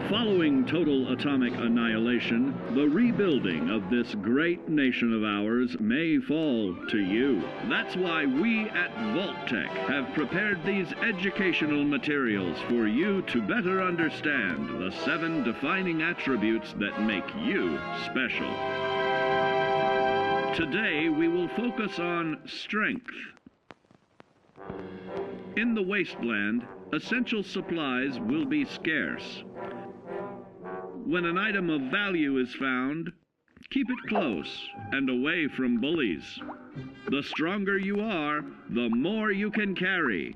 Following total atomic annihilation, the rebuilding of this great nation of ours may fall to you. That's why we at Vault-Tec have prepared these educational materials for you to better understand the 7 defining attributes that make you special. Today, we will focus on strength. In the wasteland, essential supplies will be scarce. When an item of value is found, keep it close and away from bullies. The stronger you are, the more you can carry.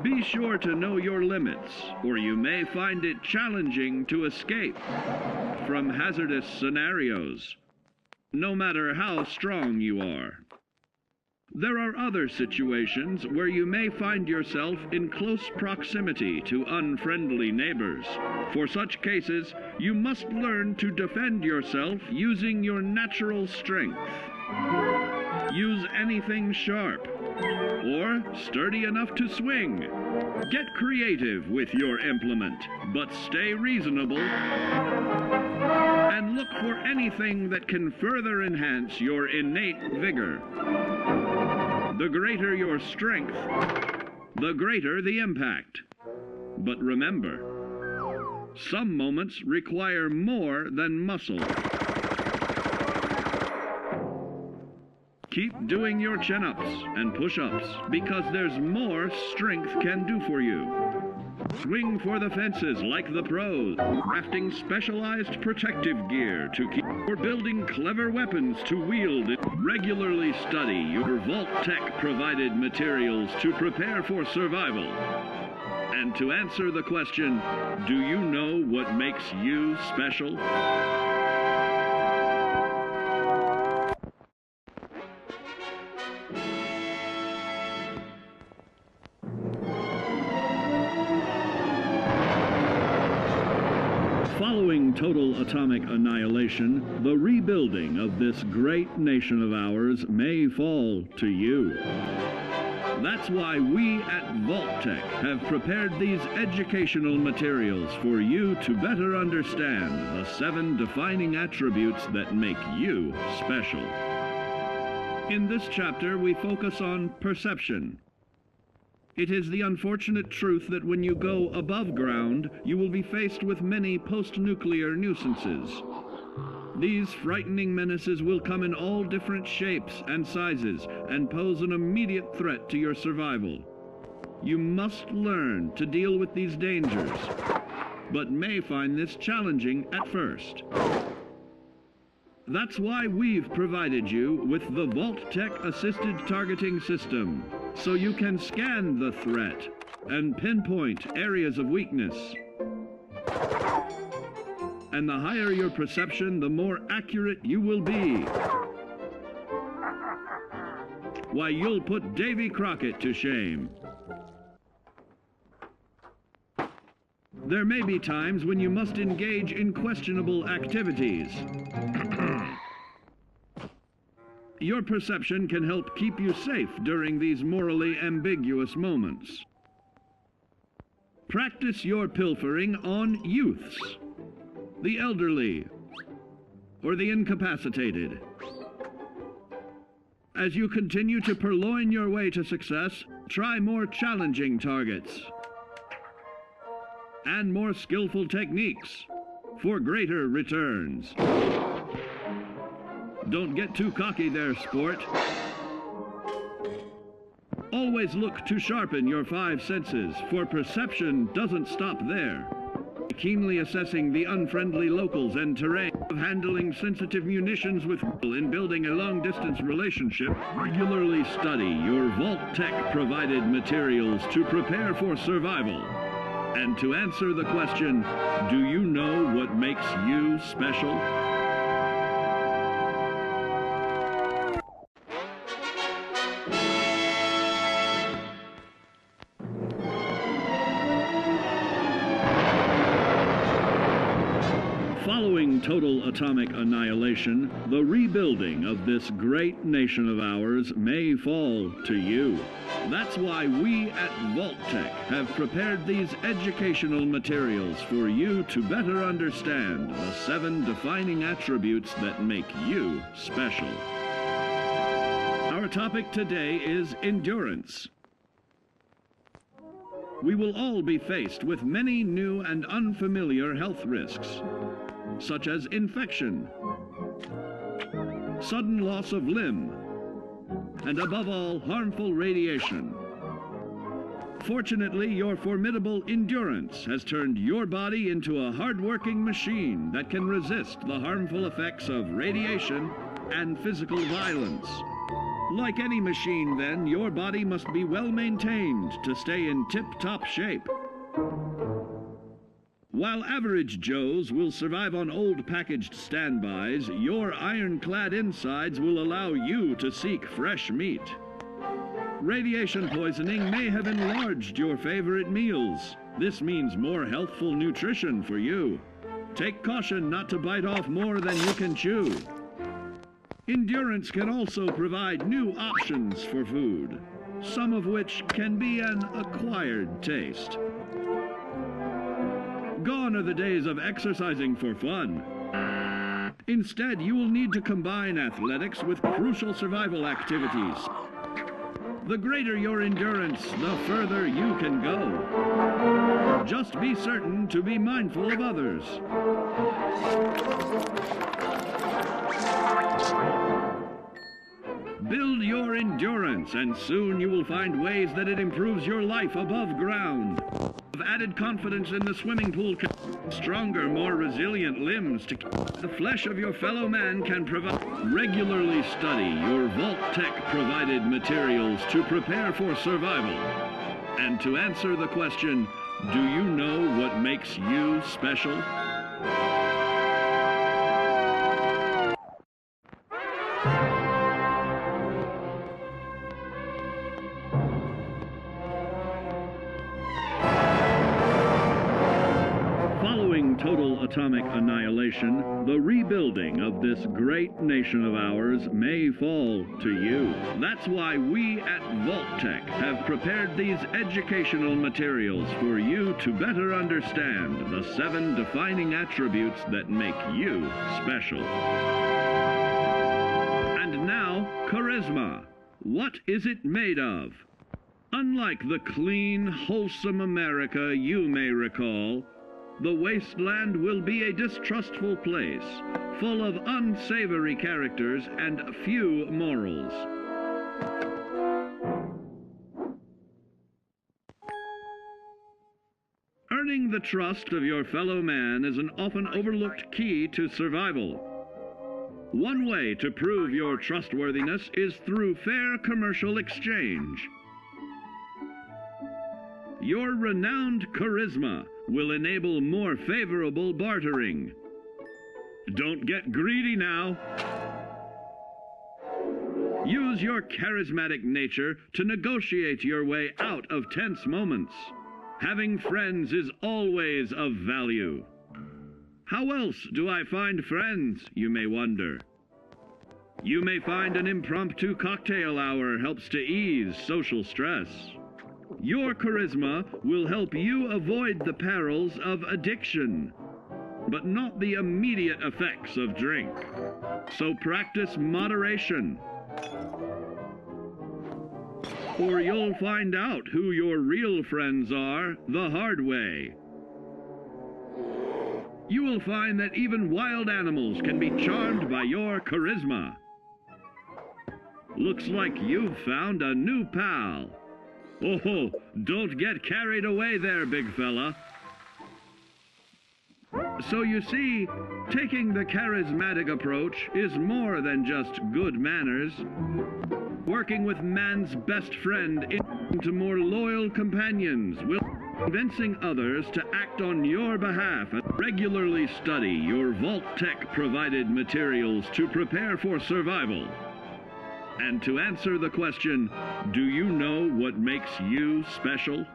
Be sure to know your limits, or you may find it challenging to escape from hazardous scenarios, no matter how strong you are. There are other situations where you may find yourself in close proximity to unfriendly neighbors. For such cases, you must learn to defend yourself using your natural strength. Use anything sharp or sturdy enough to swing. Get creative with your implement, but stay reasonable and look for anything that can further enhance your innate vigor. The greater your strength, the greater the impact. But remember, some moments require more than muscle. Keep doing your chin-ups and push-ups because there's more strength can do for you. Swing for the fences like the pros, crafting specialized protective gear to keep, or building clever weapons to wield. Regularly study your Vault-Tec provided materials to prepare for survival. And to answer the question, do you know what makes you special? Following total atomic annihilation, the rebuilding of this great nation of ours may fall to you. That's why we at Vault-Tec have prepared these educational materials for you to better understand the 7 defining attributes that make you special. In this chapter, we focus on perception. It is the unfortunate truth that when you go above ground, you will be faced with many post-nuclear nuisances. These frightening menaces will come in all different shapes and sizes and pose an immediate threat to your survival. You must learn to deal with these dangers, but may find this challenging at first. That's why we've provided you with the Vault-Tec Assisted Targeting System, so you can scan the threat and pinpoint areas of weakness. And the higher your perception, the more accurate you will be. Why, you'll put Davy Crockett to shame. There may be times when you must engage in questionable activities. Your perception can help keep you safe during these morally ambiguous moments. Practice your pilfering on youths, the elderly, or the incapacitated. As you continue to purloin your way to success, try more challenging targets and more skillful techniques for greater returns. Don't get too cocky there, sport. Always look to sharpen your 5 senses, for perception doesn't stop there. Keenly assessing the unfriendly locals and terrain, of handling sensitive munitions with in building a long-distance relationship. Regularly study your Vault-Tec provided materials to prepare for survival. And to answer the question, do you know what makes you special? Following Following total atomic annihilation, the rebuilding of this great nation of ours may fall to you. That's why we at Vault-Tec have prepared these educational materials for you to better understand the 7 defining attributes that make you special. Our topic today is endurance. We will all be faced with many new and unfamiliar health risks, such as infection, sudden loss of limb, and above all, harmful radiation. Fortunately, your formidable endurance has turned your body into a hard-working machine that can resist the harmful effects of radiation and physical violence. Like any machine, then, your body must be well maintained to stay in tip-top shape. While average Joes will survive on old packaged standbys, your ironclad insides will allow you to seek fresh meat. Radiation poisoning may have enlarged your favorite meals. This means more healthful nutrition for you. Take caution not to bite off more than you can chew. Endurance can also provide new options for food, some of which can be an acquired taste. Gone are the days of exercising for fun. Instead, you will need to combine athletics with crucial survival activities. The greater your endurance, the further you can go. Just be certain to be mindful of others. Build your endurance, and soon you will find ways that it improves your life above ground. Have added confidence in the swimming pool, stronger, more resilient limbs to the flesh of your fellow man can provide. Regularly study your Vault-Tec provided materials to prepare for survival. And to answer the question, do you know what makes you special? Total atomic annihilation, the rebuilding of this great nation of ours may fall to you. That's why we at Vault-Tec have prepared these educational materials for you to better understand the 7 defining attributes that make you special. And now, charisma. What is it made of? Unlike the clean, wholesome America you may recall, the wasteland will be a distrustful place, full of unsavory characters and few morals. Earning the trust of your fellow man is an often overlooked key to survival. One way to prove your trustworthiness is through fair commercial exchange. Your renowned charisma will enable more favorable bartering. Don't get greedy now. Use your charismatic nature to negotiate your way out of tense moments. Having friends is always of value. How else do I find friends, you may wonder? You may find an impromptu cocktail hour helps to ease social stress. Your charisma will help you avoid the perils of addiction, but not the immediate effects of drink. So practice moderation, or you'll find out who your real friends are the hard way. You will find that even wild animals can be charmed by your charisma. Looks like you've found a new pal. Oh, don't get carried away there, big fella. So you see, taking the charismatic approach is more than just good manners. Working with man's best friend into more loyal companions will convincing others to act on your behalf. Regularly study your Vault-Tec provided materials to prepare for survival. And to answer the question, do you know what makes you special?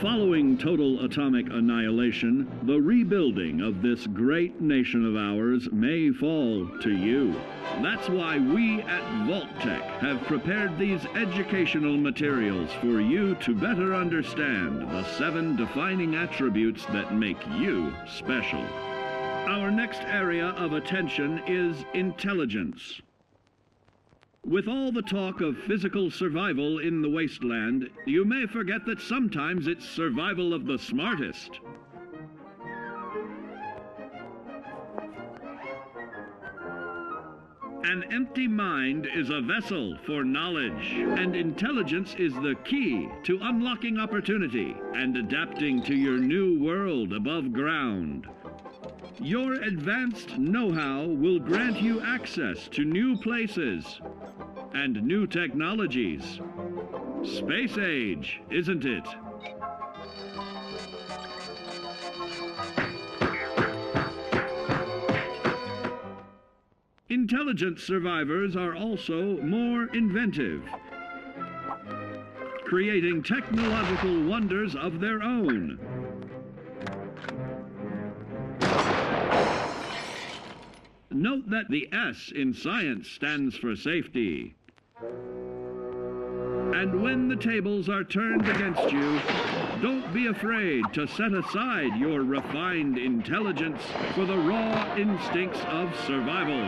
Following total atomic annihilation, the rebuilding of this great nation of ours may fall to you. That's why we at Vault-Tec have prepared these educational materials for you to better understand the 7 defining attributes that make you special. Our next area of attention is intelligence. With all the talk of physical survival in the wasteland, you may forget that sometimes it's survival of the smartest. An empty mind is a vessel for knowledge, and intelligence is the key to unlocking opportunity and adapting to your new world above ground. Your advanced know-how will grant you access to new places and new technologies. Space age, isn't it? Intelligent survivors are also more inventive, creating technological wonders of their own. Note that the S in science stands for safety. And when the tables are turned against you, don't be afraid to set aside your refined intelligence for the raw instincts of survival.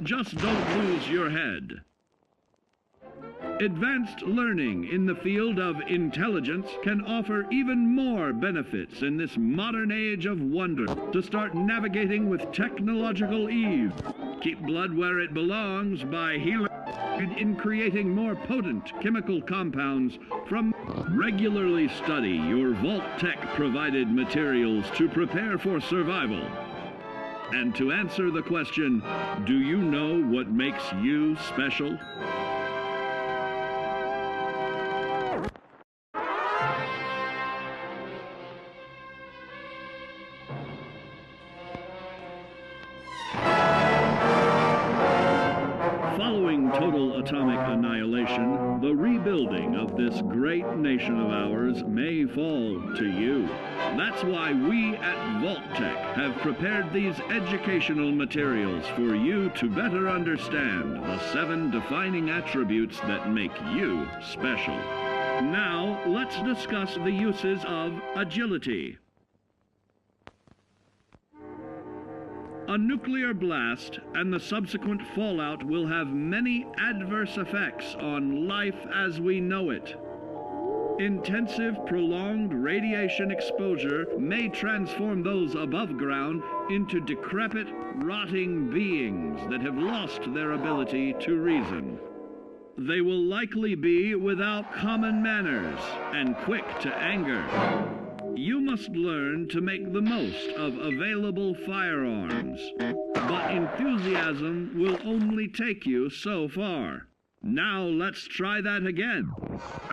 Just don't lose your head. Advanced learning in the field of intelligence can offer even more benefits in this modern age of wonder. To start navigating with technological ease, keep blood where it belongs by healing in creating more potent chemical compounds from. Regularly study your Vault-Tec provided materials to prepare for survival. And to answer the question, do you know what makes you special? Following total atomic annihilation, the rebuilding of this great nation of ours may fall to you. That's why we at Vault-Tec have prepared these educational materials for you to better understand the 7 defining attributes that make you special. Now, let's discuss the uses of agility. A nuclear blast and the subsequent fallout will have many adverse effects on life as we know it. Intensive, prolonged radiation exposure may transform those above ground into decrepit, rotting beings that have lost their ability to reason. They will likely be without common manners and quick to anger. You must learn to make the most of available firearms, but enthusiasm will only take you so far. Now let's try that again.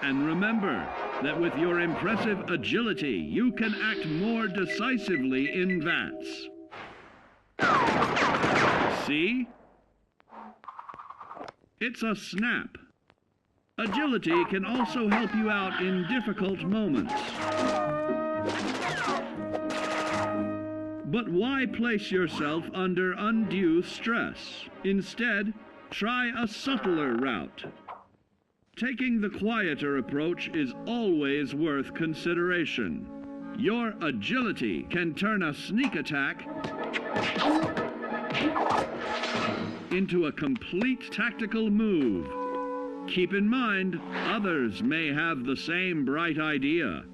And remember that with your impressive agility, you can act more decisively in vats. See? It's a snap. Agility can also help you out in difficult moments. But why place yourself under undue stress? Instead, try a subtler route. Taking the quieter approach is always worth consideration. Your agility can turn a sneak attack into a complete tactical move. Keep in mind, others may have the same bright idea.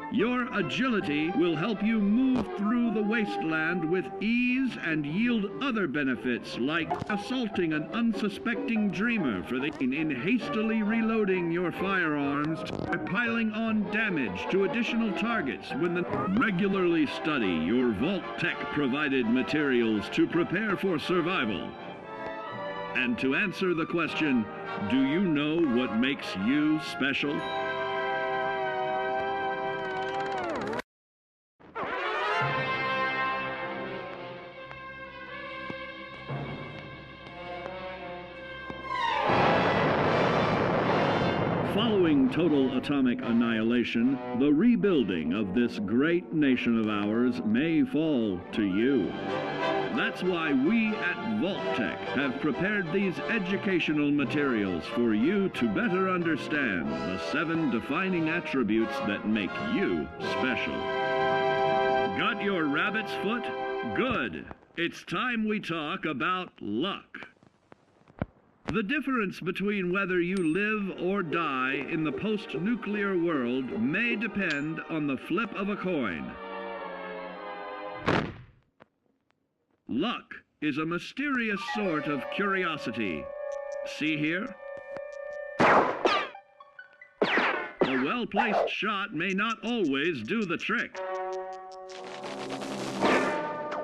Your agility will help you move through the wasteland with ease and yield other benefits like assaulting an unsuspecting dreamer in hastily reloading your firearms or piling on damage to additional targets when the regularly study your Vault-Tec provided materials to prepare for survival. And to answer the question, do you know what makes you special? total atomic annihilation, the rebuilding of this great nation of ours may fall to you. That's why we at Vault-Tec have prepared these educational materials for you to better understand the 7 defining attributes that make you special. Got your rabbit's foot? Good. It's time we talk about luck. The difference between whether you live or die in the post-nuclear world may depend on the flip of a coin. Luck is a mysterious sort of curiosity. See here? A well-placed shot may not always do the trick.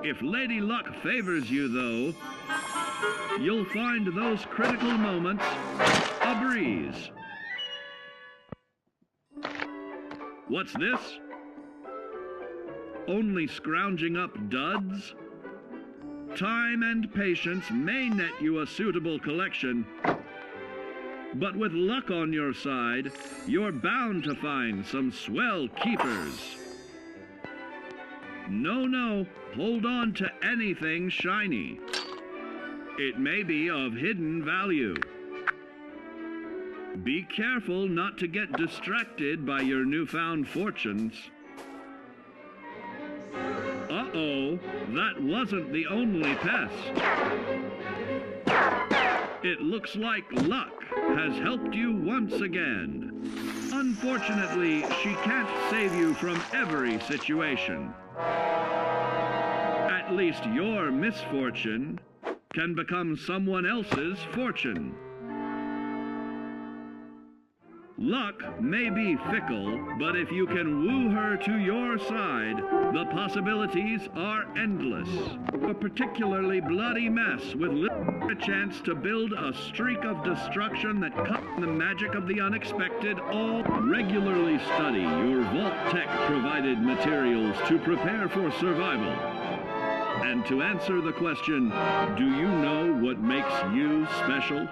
If Lady Luck favors you, though, you'll find those critical moments a breeze. What's this? Only scrounging up duds? Time and patience may net you a suitable collection, but with luck on your side, you're bound to find some swell keepers. No, hold on to anything shiny. It may be of hidden value. Be careful not to get distracted by your newfound fortunes. Uh-oh, that wasn't the only pest. It looks like luck has helped you once again. Unfortunately, she can't save you from every situation. At least your misfortune can become someone else's fortune. Luck may be fickle, but if you can woo her to your side, the possibilities are endless. A particularly bloody mess with a chance to build a streak of destruction that cuts the magic of the unexpected. All regularly study your Vault-Tec provided materials to prepare for survival. And to answer the question, do you know what makes you special?